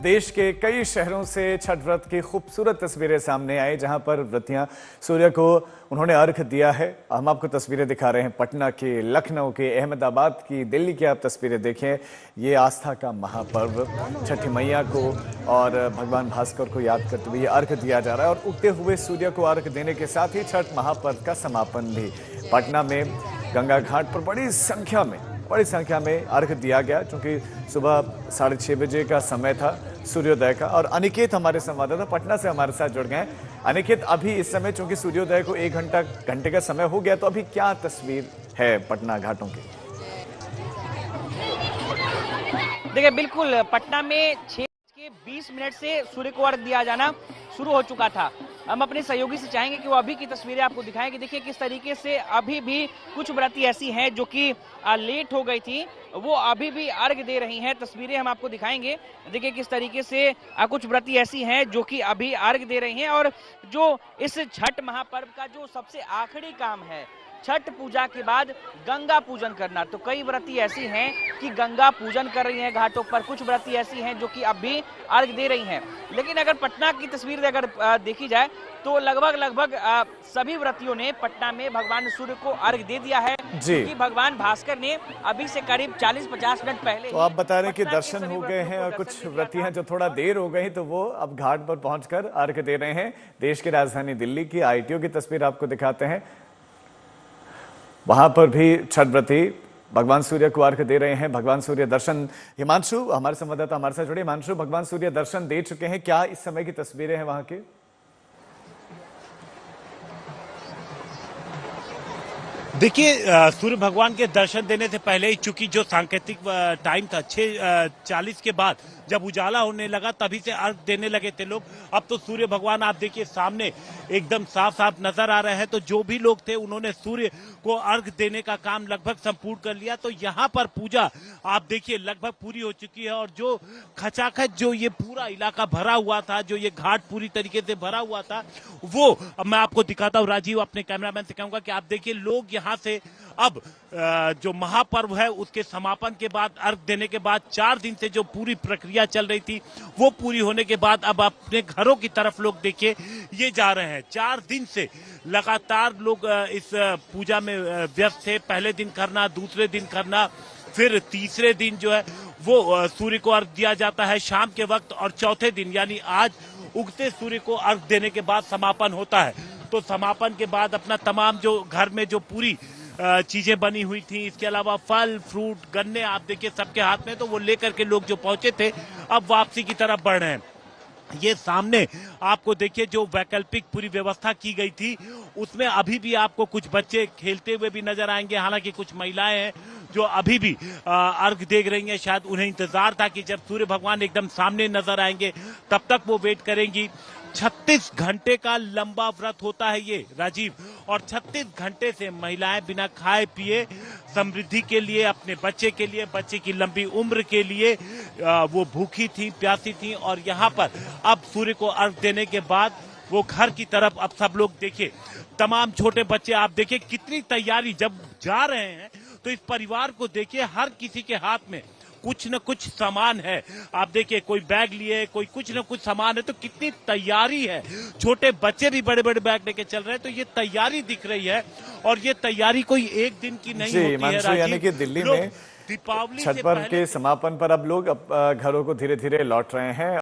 देश के कई शहरों से छठ व्रत की खूबसूरत तस्वीरें सामने आई, जहां पर व्रतियां सूर्य को उन्होंने अर्घ दिया है। हम आपको तस्वीरें दिखा रहे हैं पटना की, लखनऊ की, अहमदाबाद की, दिल्ली की। आप तस्वीरें देखें, ये आस्था का महापर्व छठी मैया को और भगवान भास्कर को याद करते हुए ये अर्घ दिया जा रहा है। और उगते हुए सूर्य को अर्घ देने के साथ ही छठ महापर्व का समापन भी पटना में गंगा घाट पर बड़ी संख्या में अर्घ दिया गया, क्योंकि सुबह 6:30 बजे का समय था सूर्योदय का। और अनिकेत हमारे संवाददाता पटना से हमारे साथ जुड़ गए। अनिकेत, अभी इस समय चूंकि सूर्योदय को 1 घंटे का समय हो गया, तो अभी क्या तस्वीर है पटना घाटों की? देखिए, बिल्कुल पटना में 6:20 से सूर्य को अर्घ दिया जाना शुरू हो चुका था। हम अपने सहयोगी से चाहेंगे कि वो अभी की तस्वीरें आपको दिखाएं कि देखिए किस तरीके से अभी भी कुछ व्रती ऐसी हैं जो कि लेट हो गई थी, वो अभी भी अर्घ दे रही हैं। तस्वीरें हम आपको दिखाएंगे। देखिए किस तरीके से कुछ व्रती ऐसी हैं जो कि अभी अर्घ दे रही हैं। और जो इस छठ महापर्व का जो सबसे आखिरी काम है, छठ पूजा के बाद गंगा पूजन करना, तो कई व्रती ऐसी हैं कि गंगा पूजन कर रही हैं घाटों पर। कुछ व्रती ऐसी हैं जो कि अब भी अर्घ दे रही हैं। लेकिन अगर पटना की तस्वीर अगर देखी जाए तो लगभग सभी व्रतियों ने पटना में भगवान सूर्य को अर्घ दे दिया है, क्योंकि भगवान भास्कर ने अभी से करीब 40-50 मिनट पहले तो आप बता रहे हैं कि दर्शन हो गए हैं, और कुछ व्रती हैं जो थोड़ा देर हो गई, तो वो अब घाट पर पहुंचकर अर्घ दे रहे हैं। देश की राजधानी दिल्ली की ITO की तस्वीर आपको दिखाते हैं। वहां पर भी छठ व्रती भगवान सूर्य को अर्घ दे रहे हैं। भगवान सूर्य दर्शन, हिमांशु हमारे संवाददाता हमारे साथ जुड़े। हिमांशु, भगवान सूर्य दर्शन दे चुके हैं, क्या इस समय की तस्वीरें हैं वहां की? देखिए, सूर्य भगवान के दर्शन देने से पहले ही, चूंकि जो सांकेतिक टाइम था 6:40 के बाद जब उजाला होने लगा, तभी से अर्घ देने लगे थे लोग। अब तो सूर्य भगवान आप देखिए सामने एकदम साफ साफ नजर आ रहे हैं। तो जो भी लोग थे उन्होंने सूर्य को अर्घ देने का काम लगभग संपूर्ण कर लिया। तो यहाँ पर पूजा आप देखिए लगभग पूरी हो चुकी है। और जो खचाखच जो ये पूरा इलाका भरा हुआ था, जो ये घाट पूरी तरीके से भरा हुआ था, वो अब मैं आपको दिखाता हूँ। राजीव, अपने कैमरामैन से कहूंगा कि आप देखिए लोग यहाँ से अब जो महापर्व है उसके समापन के बाद, अर्घ देने के बाद 4 दिन से जो पूरी प्रक्रिया चल रही थी वो पूरी होने के बाद अब अपने घरों की तरफ लोग देखिए ये जा रहे हैं। 4 दिन से लगातार लोग इस पूजा में व्यस्त थे। पहले दिन करना, दूसरे दिन करना, फिर तीसरे दिन जो है वो सूर्य को अर्घ दिया जाता है शाम के वक्त, और चौथे दिन यानी आज उगते सूर्य को अर्घ देने के बाद समापन होता है। तो समापन के बाद अपना तमाम जो घर में जो पूरी चीजें बनी हुई थी, इसके अलावा फल फ्रूट गन्ने आप देखिए सबके हाथ में, तो वो लेकर के लोग जो पहुंचे थे अब वापसी की तरफ बढ़ रहे हैं। ये सामने आपको देखिए जो वैकल्पिक पूरी व्यवस्था की गई थी उसमें अभी भी आपको कुछ बच्चे खेलते हुए भी नजर आएंगे। हालांकि कुछ महिलाएं हैं जो अभी भी अर्घ देख रही हैं। शायद उन्हें इंतजार था कि जब सूर्य भगवान एकदम सामने नजर आएंगे तब तक वो वेट करेंगी। 36 घंटे का लंबा व्रत होता है ये, राजीव। और 36 घंटे से महिलाएं बिना खाए पिए समृद्धि के लिए, अपने बच्चे के लिए, बच्चे की लंबी उम्र के लिए वो भूखी थी, प्यासी थी। और यहाँ पर अब सूर्य को अर्घ देने के बाद वो घर की तरफ अब सब लोग देखिए, तमाम छोटे बच्चे आप देखिए कितनी तैयारी, जब जा रहे हैं तो इस परिवार को देखिए हर किसी के हाथ में कुछ न कुछ सामान है। आप देखिए कोई बैग लिए, कोई कुछ न कुछ सामान है, तो कितनी तैयारी है। छोटे बच्चे भी बड़े बड़े बैग लेके चल रहे हैं। तो ये तैयारी दिख रही है, और ये तैयारी कोई एक दिन की नहीं होती है। यानी कि दिल्ली में दीपावली छठ पर्व के समापन पर अब लोग घरों को धीरे धीरे लौट रहे हैं।